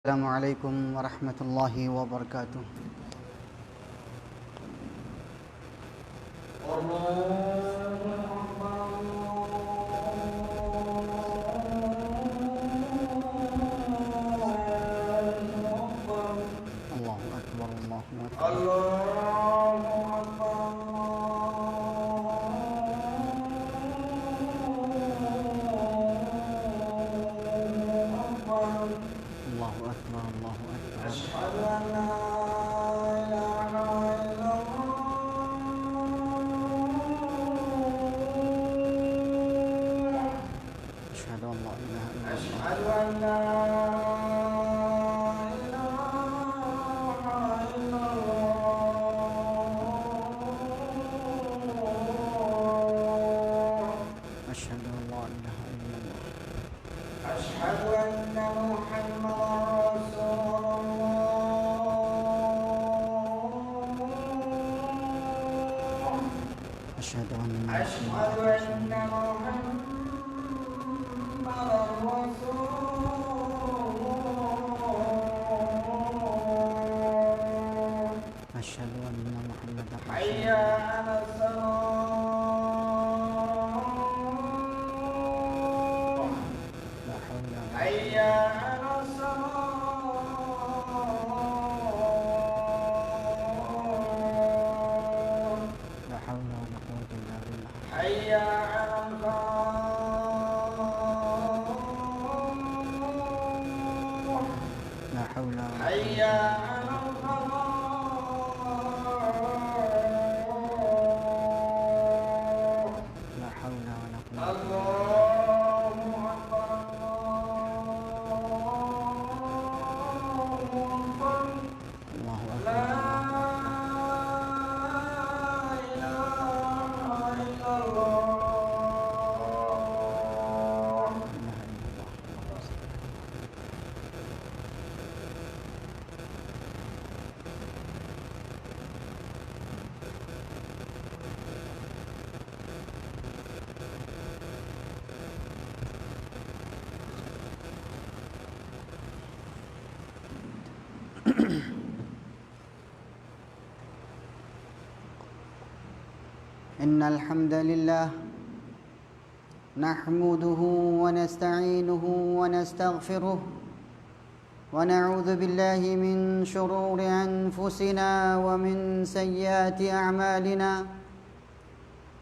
السلام عليكم ورحمة الله وبركاته. الله أكبر الله أكبر. الله أكبر الله أكبر. أشهد أن لا إله إلا الله. أشهد أن لا إله إلا الله. أشهد أن لا إله إلا الله. أشهد أن لا إله إلا الله. أشهد أن محمدا رسول الله. أشهد أن أشهد أن محمدا رسول الله. أشهد أن محمدا رسول حي الله. على الصلاة. لا حول ولا حي على الصلاة. لا حول ولا قوة إلا بالله. حي على الفلاح. لا حول ولا حي قوة. على الفلاح. لا حول ولا قوة. الله أكبر الله أكبر. الله لا أكبر. إله إلا الله. لا إله إلا الله. إن الحمد لله نحمده ونستعينه ونستغفره ونعوذ بالله من شرور أنفسنا ومن سيئات أعمالنا.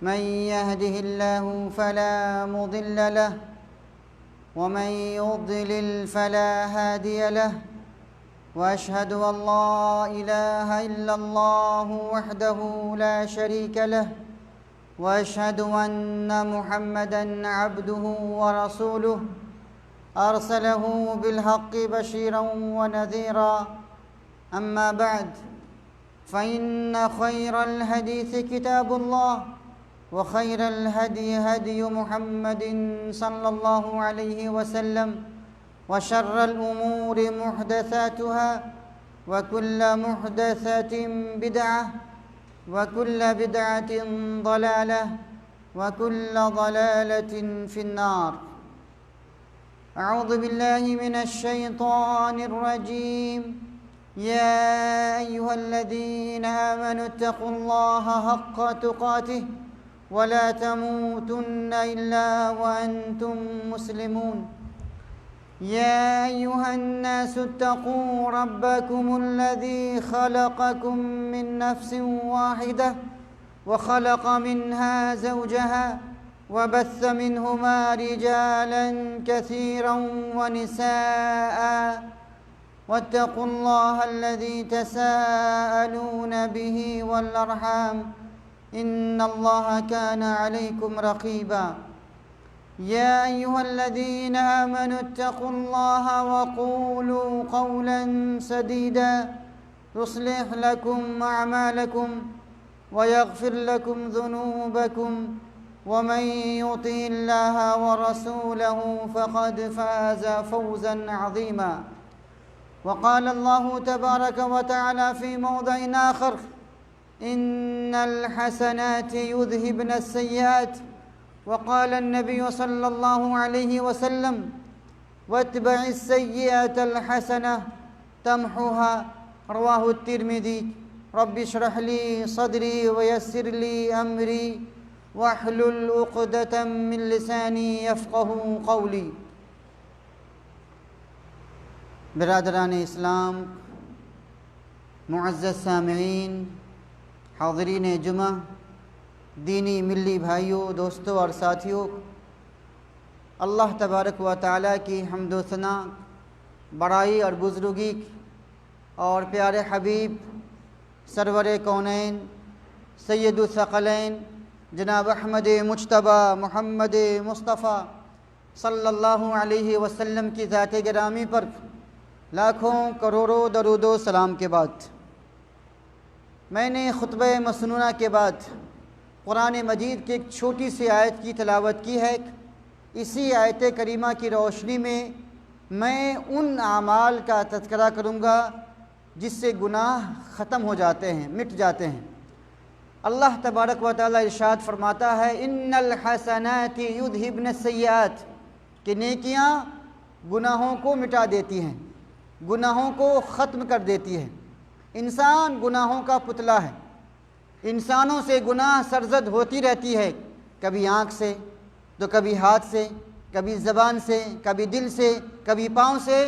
من يهده الله فلا مضل له ومن يضلل فلا هادي له. وأشهد أن لا إله إلا الله وحده لا شريك له. وأشهد أن محمدًا عبده ورسوله أرسله بالحق بشيرًا ونذيرًا. أما بعد فإن خير الحديث كتاب الله وخير الهدي هدي محمد صلى الله عليه وسلم وشر الأمور محدثاتها وكل محدثة بدعة وكل بدعة ضلالة وكل ضلالة في النار. أعوذ بالله من الشيطان الرجيم. يا أيها الذين آمنوا اتقوا الله حق تقاته ولا تموتن إلا وأنتم مسلمون. يا أيها الناس اتقوا ربكم الذي خلقكم من نفس واحدة وخلق منها زوجها وبث منهما رجالا كثيرا ونساء. واتقوا الله الذي تساءلون به والأرحام إن الله كان عليكم رقيبا. يا أيها الذين آمنوا اتقوا الله وقولوا قولا سديدا يصلح لكم أعمالكم ويغفر لكم ذنوبكم ومن يطع الله ورسوله فقد فاز فوزا عظيما. وقال الله تبارك وتعالى في موضع آخر. إن الحسنات يذهبن السيئات. وقال النبي صلى الله عليه وسلم واتبع السيئة الحسنة تمحها رواه الترمذي رب اشرح لي صدري ويسر لي أمري واحلل عقدة من لساني يفقهوا قولي۔ برادران اسلام، معزز سامعین، حاضرین جمعہ، دینی ملی بھائیوں، دوستوں اور ساتھیوں، اللہ تبارک و تعالیٰ کی حمد و ثنا، بڑائی اور بزرگی اور پیارے حبیب سرور کونین سید الثقلین جناب احمد مجتبیٰ محمد مصطفیٰ صلی اللہ علیہ وسلم کی ذات گرامی پر لاکھوں کروڑوں درود و سلام کے بعد میں نے خطبہ مسنونہ کے بعد قرآن مجید کی ایک چھوٹی سی آیت کی تلاوت کی ہے۔ اسی آیت کریمہ کی روشنی میں میں ان اعمال کا تذکرہ کروں گا جس سے گناہ ختم ہو جاتے ہیں، مٹ جاتے ہیں۔ اللہ تبارک و تعالی ارشاد فرماتا ہے ان الحسنات یذھبن السیئات، کہ نیکیاں گناہوں کو مٹا دیتی ہیں، گناہوں کو ختم کر دیتی ہے۔ انسان گناہوں کا پتلا ہے، انسانوں سے گناہ سرزد ہوتی رہتی ہے، کبھی آنکھ سے تو کبھی ہاتھ سے، کبھی زبان سے، کبھی دل سے، کبھی پاؤں سے۔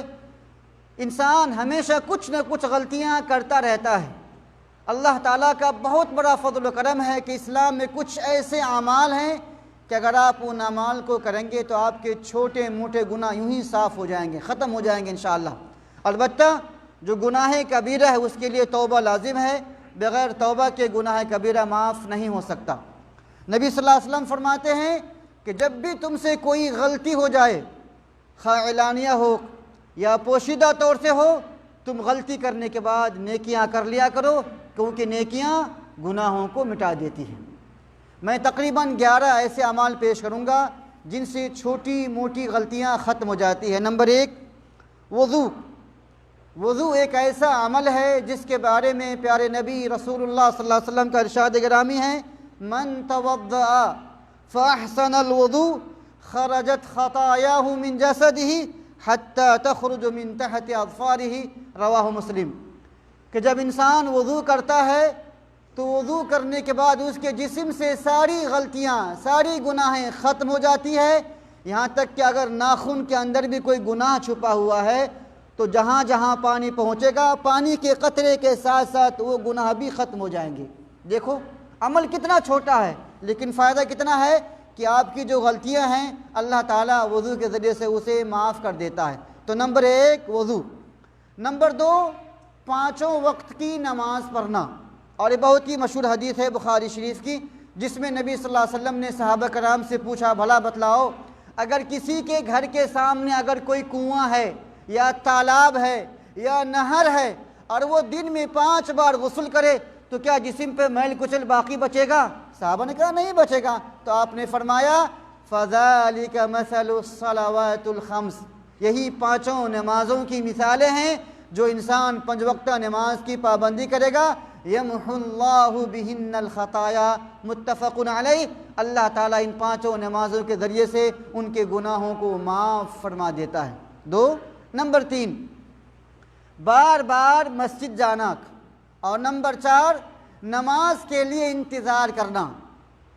انسان ہمیشہ کچھ نہ کچھ غلطیاں کرتا رہتا ہے۔ اللہ تعالیٰ کا بہت بڑا فضل و کرم ہے کہ اسلام میں کچھ ایسے اعمال ہیں کہ اگر آپ ان اعمال کو کریں گے تو آپ کے چھوٹے موٹے گناہ یوں ہی صاف ہو جائیں گے، ختم ہو جائیں گے انشاءاللہ۔ البتہ جو گناہ کبیرہ ہے اس کے لیے توبہ لازم ہے، بغیر توبہ کے گناہ کبیرہ معاف نہیں ہو سکتا۔ نبی صلی اللہ علیہ وسلم فرماتے ہیں کہ جب بھی تم سے کوئی غلطی ہو جائے، خواہ اعلانیہ ہو یا پوشیدہ طور سے ہو، تم غلطی کرنے کے بعد نیکیاں کر لیا کرو، کیونکہ نیکیاں گناہوں کو مٹا دیتی ہیں۔ میں تقریباً 11 ایسے اعمال پیش کروں گا جن سے چھوٹی موٹی غلطیاں ختم ہو جاتی ہیں۔ نمبر 1، وضو۔ وضو ایک ایسا عمل ہے جس کے بارے میں پیارے نبی رسول اللہ صلی اللہ علیہ وسلم کا ارشاد گرامی ہے من توضأ فاحسن الوضوء خرجت خطاياه من جسده حتى تخرج من تحت اظفاره رواہ مسلم، کہ جب انسان وضو کرتا ہے تو وضو کرنے کے بعد اس کے جسم سے ساری غلطیاں، ساری گناہیں ختم ہو جاتی ہے، یہاں تک کہ اگر ناخن کے اندر بھی کوئی گناہ چھپا ہوا ہے تو جہاں جہاں پانی پہنچے گا، پانی کے قطرے کے ساتھ ساتھ وہ گناہ بھی ختم ہو جائیں گے۔ دیکھو عمل کتنا چھوٹا ہے لیکن فائدہ کتنا ہے کہ آپ کی جو غلطیاں ہیں اللہ تعالیٰ وضو کے ذریعے سے اسے معاف کر دیتا ہے۔ تو نمبر 1 وضو۔ نمبر 2 5 وقت کی نماز پڑھنا، اور یہ بہت ہی مشہور حدیث ہے بخاری شریف کی، جس میں نبی صلی اللہ علیہ وسلم نے صحابہ کرام سے پوچھا بھلا بتلاؤ اگر کسی کے گھر کے سامنے اگر کوئی کنواں ہے یا تالاب ہے یا نہر ہے اور وہ دن میں 5 بار غسل کرے تو کیا جسم پہ میل کچل باقی بچے گا؟ صحابہ نے کہا نہیں بچے گا۔ تو آپ نے فرمایا فَذَلِكَ مَثَلُ الصَّلَوَاتُ الْخَمْسِ، یہی 5 نمازوں کی مثالیں ہیں جو انسان 5 وقتہ نماز کی پابندی کرے گا يَمْحُ اللَّهُ بِهِنَّ الْخَطَايَا متفق علیہ، اللہ تعالیٰ ان 5 نمازوں کے ذریعے سے ان کے گناہوں کو معاف فرما دیتا ہے۔ 2 نمبر 3 بار بار مسجد جانا، اور نمبر 4 نماز کے لیے انتظار کرنا۔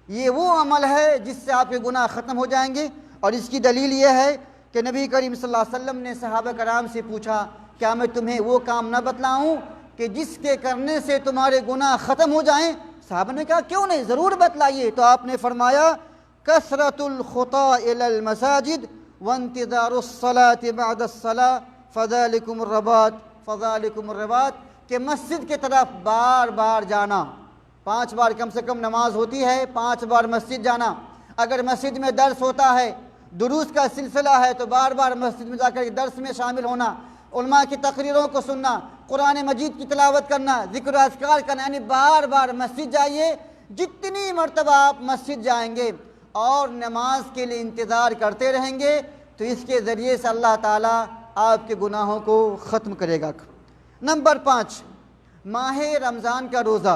یہ وہ عمل ہے جس سے آپ کے گناہ ختم ہو جائیں گے، اور اس کی دلیل یہ ہے کہ نبی کریم صلی اللہ علیہ وسلم نے صحابہ کرام سے پوچھا کیا میں تمہیں وہ کام نہ بتلاؤں کہ جس کے کرنے سے تمہارے گناہ ختم ہو جائیں؟ صحابہ نے کہا کیوں نہیں، ضرور بتلائیے۔ تو آپ نے فرمایا کثرۃ الخطا الی المساجد وانتظار الصلاة بعد الصلاة فذلکم الرباط، کہ مسجد کی طرف بار بار جانا، 5 بار کم سے کم نماز ہوتی ہے، 5 بار مسجد جانا۔ اگر مسجد میں درس ہوتا ہے، دروس کا سلسلہ ہے تو بار بار مسجد میں جا کر درس میں شامل ہونا، علماء کی تقریروں کو سننا، قرآن مجید کی تلاوت کرنا، ذکر و اذکار کرنا، یعنی بار بار مسجد جائیے۔ جتنی مرتبہ آپ مسجد جائیں گے اور نماز کے لیے انتظار کرتے رہیں گے تو اس کے ذریعے سے اللہ تعالیٰ آپ کے گناہوں کو ختم کرے گا۔ نمبر 5 ماہ رمضان کا روزہ،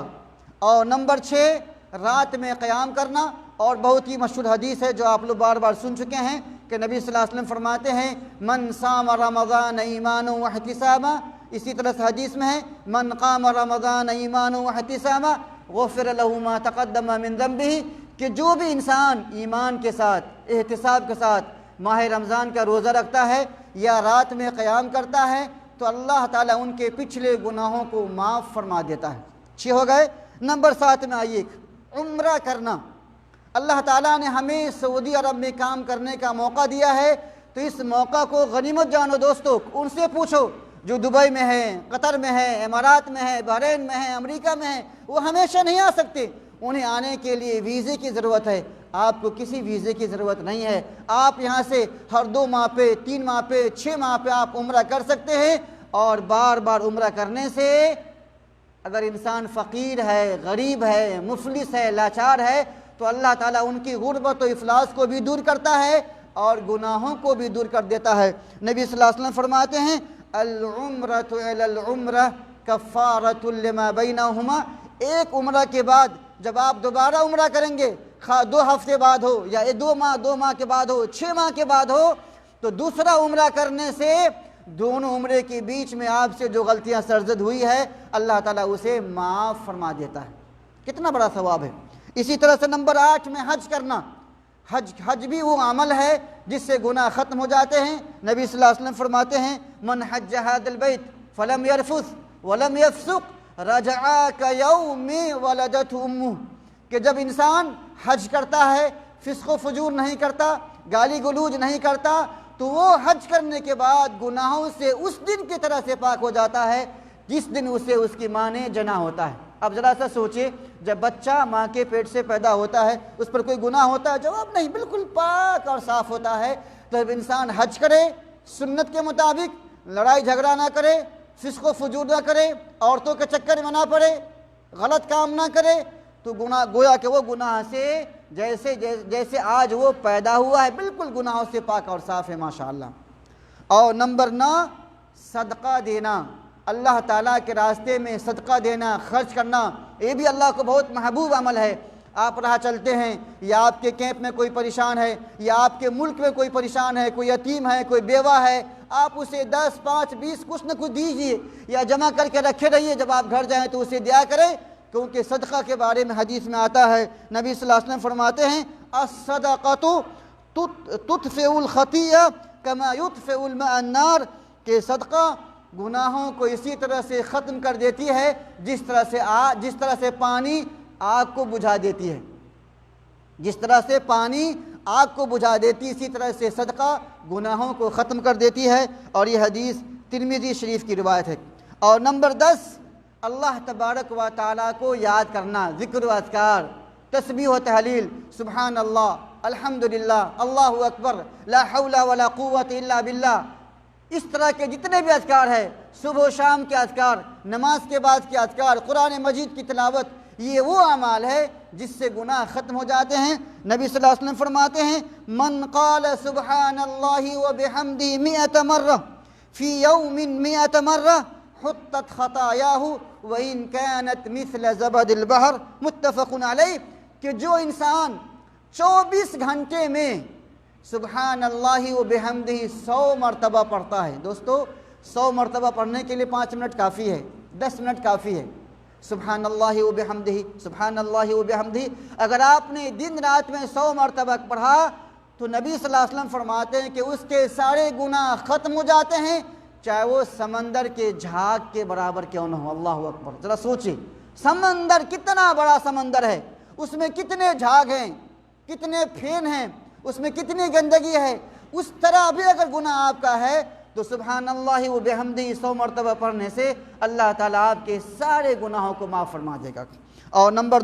اور نمبر 6 رات میں قیام کرنا، اور بہت ہی مشہور حدیث ہے جو آپ لوگ بار بار سن چکے ہیں کہ نبی صلی اللہ علیہ وسلم فرماتے ہیں من صام رمضان ایمانا واحتسابا، اسی طرح سے حدیث میں ہے من قام رمضان ایمانا واحتسابا غفر له ما تقدم من ذنبه، کہ جو بھی انسان ایمان کے ساتھ احتساب کے ساتھ ماہ رمضان کا روزہ رکھتا ہے یا رات میں قیام کرتا ہے تو اللہ تعالیٰ ان کے پچھلے گناہوں کو معاف فرما دیتا ہے۔ 6 ہو گئے۔ نمبر 7 میں آئیے، عمرہ کرنا۔ اللہ تعالیٰ نے ہمیں سعودی عرب میں کام کرنے کا موقع دیا ہے تو اس موقع کو غنیمت جانو دوستو۔ ان سے پوچھو جو دبئی میں ہیں، قطر میں ہیں، امارات میں ہیں، بحرین میں ہیں، امریکہ میں ہیں، وہ ہمیشہ نہیں آ سکتے، انہیں آنے کے لیے ویزے کی ضرورت ہے۔ آپ کو کسی ویزے کی ضرورت نہیں ہے، آپ یہاں سے ہر 2 ماہ پہ 3 ماہ پہ 6 ماہ پہ آپ عمرہ کر سکتے ہیں، اور بار بار عمرہ کرنے سے اگر انسان فقیر ہے، غریب ہے، مفلس ہے، لاچار ہے تو اللہ تعالیٰ ان کی غربت و افلاس کو بھی دور کرتا ہے اور گناہوں کو بھی دور کر دیتا ہے۔ نبی صلی اللہ علیہ وسلم فرماتے ہیں العمرۃ الی العمرہ کفارۃ لما بینہما، ایک عمرہ کے بعد جب آپ دوبارہ عمرہ کریں گے، خواہ 2 ہفتے بعد ہو یا 2 ماہ کے بعد ہو، 6 ماہ کے بعد ہو، تو دوسرا عمرہ کرنے سے دونوں عمرے کے بیچ میں آپ سے جو غلطیاں سرزد ہوئی ہے اللہ تعالیٰ اسے معاف فرما دیتا ہے۔ کتنا بڑا ثواب ہے۔ اسی طرح سے نمبر 8 میں حج کرنا۔ حج بھی وہ عمل ہے جس سے گناہ ختم ہو جاتے ہیں۔ نبی صلی اللہ علیہ وسلم فرماتے ہیں من حج هذا البيت فلم يرفث ولم يفسق رجع كيوم ولدته امه، کہ جب انسان حج کرتا ہے، فسق و فجور نہیں کرتا، گالی گلوج نہیں کرتا، تو وہ حج کرنے کے بعد گناہوں سے اس دن کی طرح سے پاک ہو جاتا ہے جس دن اسے اس کی ماں نے جنا ہوتا ہے۔ اب ذرا سا سوچئے، جب بچہ ماں کے پیٹ سے پیدا ہوتا ہے اس پر کوئی گناہ ہوتا ہے؟ جواب نہیں، بالکل پاک اور صاف ہوتا ہے۔ تو جب انسان حج کرے سنت کے مطابق، لڑائی جھگڑا نہ کرے، فسق و فجور نہ کرے، عورتوں کے چکر میں نہ پڑے، غلط کام نہ کرے، تو گویا کہ وہ گناہ سے جیسے آج وہ پیدا ہوا ہے، بالکل گناہوں سے پاک اور صاف ہے ماشاءاللہ۔ اور نمبر 9 صدقہ دینا، اللہ تعالیٰ کے راستے میں صدقہ دینا، خرچ کرنا، یہ بھی اللہ کو بہت محبوب عمل ہے۔ آپ راہ چلتے ہیں یا آپ کے کیمپ میں کوئی پریشان ہے یا آپ کے ملک میں کوئی پریشان ہے، کوئی یتیم ہے، کوئی بیوہ ہے، آپ اسے 10 5 20 کچھ نہ کچھ دیجئے یا جمع کر کے رکھے رہیے، جب آپ گھر جائیں تو اسے دیا کریں، کیونکہ صدقہ کے بارے میں حدیث میں آتا ہے، نبی صلی اللہ علیہ وسلم فرماتے ہیں الصدقۃ تطفئ الخطیئہ کما یطفئ الماء النار، کہ صدقہ گناہوں کو اسی طرح سے ختم کر دیتی ہے جس طرح سے پانی آگ کو بجھا دیتی ہے، جس طرح سے پانی آگ کو بجھا دیتی، اسی طرح سے صدقہ گناہوں کو ختم کر دیتی ہے، اور یہ حدیث ترمذی شریف کی روایت ہے۔ اور نمبر 10 اللہ تبارک و تعالیٰ کو یاد کرنا، ذکر و اذکار، تسبیح و تحلیل، سبحان اللہ، الحمدللہ، اللہ اکبر، لا حول ولا قوت الا باللہ، اس طرح کے جتنے بھی اذکار ہیں، صبح و شام کے اذکار، نماز کے بعد کے اذکار، قرآن مجید کی تلاوت، یہ وہ اعمال ہے جس سے گناہ ختم ہو جاتے ہیں۔ نبی صلی اللہ علیہ وسلم فرماتے ہیں من قال سبحان اللہ وبحمدہ 100 مرہ فی یوم 100 مرہ حطت خطایاہ وإن كانت مثل زبد البحر، متفق علیہ، کہ جو انسان 24 گھنٹے میں سبحان اللہ و بحمدہ 100 مرتبہ پڑھتا ہے، دوستو 100 مرتبہ پڑھنے کے لیے 5 منٹ کافی ہے، 10 منٹ کافی ہے، سبحان اللہ و بحمدہ، سبحان اللہ و بحمدہ، اگر آپ نے دن رات میں 100 مرتبہ پڑھا تو نبی صلی اللہ علیہ وسلم فرماتے ہیں کہ اس کے سارے گناہ ختم ہو جاتے ہیں، چاہے وہ سمندر کے جھاگ کے برابر کیوں نہ ہو۔ اللہ اکبر، ذرا سوچیں، سمندر کتنا بڑا سمندر ہے، اس میں کتنے جھاگ ہیں، کتنے پھین ہیں، اس میں کتنی گندگی ہے، اس طرح بھی اگر گناہ آپ کا ہے تو سبحان اللہ و بحمدہ 100 مرتبہ پڑھنے سے اللہ تعالیٰ آپ کے سارے گناہوں کو معاف فرما دے گا۔ اور نمبر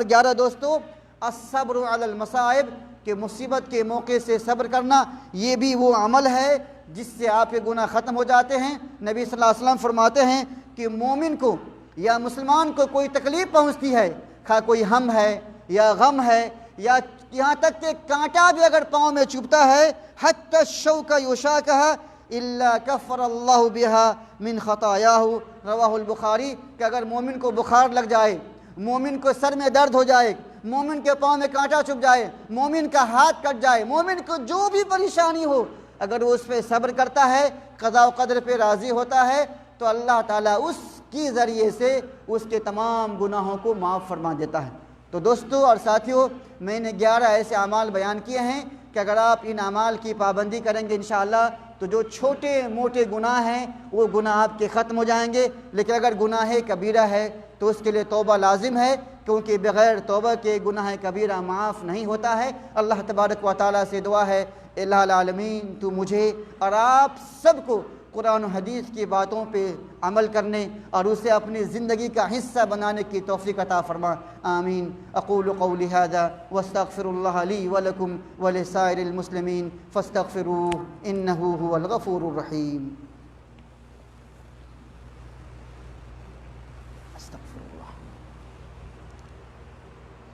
11 دوستو الصبر علی المصائب، کہ مصیبت کے موقع سے صبر کرنا، یہ بھی وہ عمل ہے جس سے آپ کے گناہ ختم ہو جاتے ہیں۔ نبی صلی اللہ علیہ وسلم فرماتے ہیں کہ مومن کو یا مسلمان کو کوئی تکلیف پہنچتی ہے، خواہ کوئی ہم ہے یا غم ہے یا یہاں تک کہ کانٹا بھی اگر پاؤں میں چبھتا ہے، حتی الشوک یشاکھا الا کفر اللہ بہا من خطایاہ، رواہ البخاری، کہ اگر مومن کو بخار لگ جائے، مومن کو سر میں درد ہو جائے، مومن کے پاؤں میں کانٹا چبھ جائے، مومن کا ہاتھ کٹ جائے، مومن کو جو بھی پریشانی ہو، اگر وہ اس پہ صبر کرتا ہے، قضاء و قدر پہ راضی ہوتا ہے، تو اللہ تعالیٰ اس کی ذریعے سے اس کے تمام گناہوں کو معاف فرما دیتا ہے۔ تو دوستو اور ساتھیوں، میں نے 11 ایسے اعمال بیان کیے ہیں کہ اگر آپ ان اعمال کی پابندی کریں گے انشاءاللہ تو جو چھوٹے موٹے گناہ ہیں وہ گناہ آپ کے ختم ہو جائیں گے، لیکن اگر گناہ کبیرہ ہے تو اس کے لیے توبہ لازم ہے، کیونکہ بغیر توبہ کے گناہ کبیرہ معاف نہیں ہوتا ہے۔ اللہ تبارک و تعالیٰ سے دعا ہے، الہ العالمین تو مجھے اور آپ سب کو قرآن و حدیث کی باتوں پہ عمل کرنے اور اسے اپنی زندگی کا حصہ بنانے کی توفیق عطا فرما، آمین۔ اقول قولی ھذا واستغفر اللہ لی ولکم ولسائر المسلمین فاستغفروہ انہ ھو الغفور الرحیم۔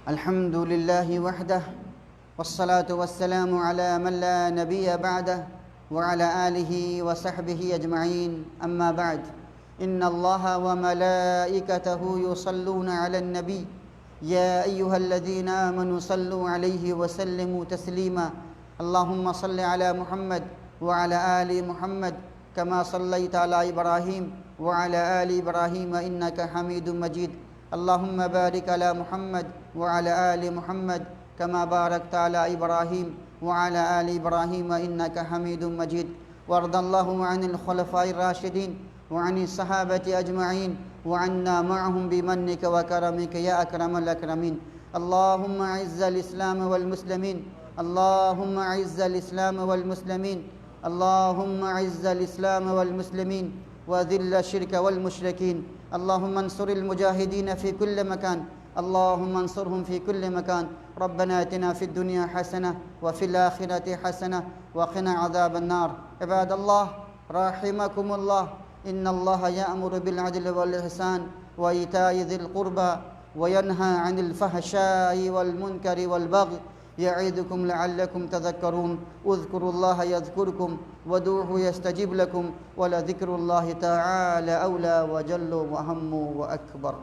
الحمد للہ وحدہ والصلاة والسلام علی من لا نبی بعدہ وعلى آله وصحبه أجمعين، أما بعد، إن الله وملائكته يصلون على النبي يا أيها الذين آمنوا صلوا عليه وسلموا تسليما، اللهم صل على محمد وعلى آل محمد كما صليت على إبراهيم وعلى آل إبراهيم إنك حميد مجيد، اللهم بارك على محمد وعلى آل محمد كما باركت على إبراهيم وعلى آل إبراهيم إنك حميد مجيد، وارض اللهم عن الخلفاء الراشدين وعن الصحابة أجمعين وعنا معهم بمنك وكرمك يا أكرم الأكرمين، اللهم أعز الإسلام والمسلمين، اللهم أعز الإسلام والمسلمين، اللهم أعز الإسلام والمسلمين وذل الشرك والمشركين، اللهم انصر المجاهدين في كل مكان، اللهم انصرهم في كل مكان، ربنا آتنا في الدنيا حسنة وفي الآخرة حسنة وقنا عذاب النار۔ عباد الله رحمكم الله، إن الله يأمر بالعدل والإحسان وإيتاء ذي القربى وينهى عن الفحشاء والمنكر والبغي يعظكم لعلكم تذكرون، اذكروا الله يذكركم وادعوه يستجب لكم ولذكر الله تعالى أولى وجل وأهم وأكبر۔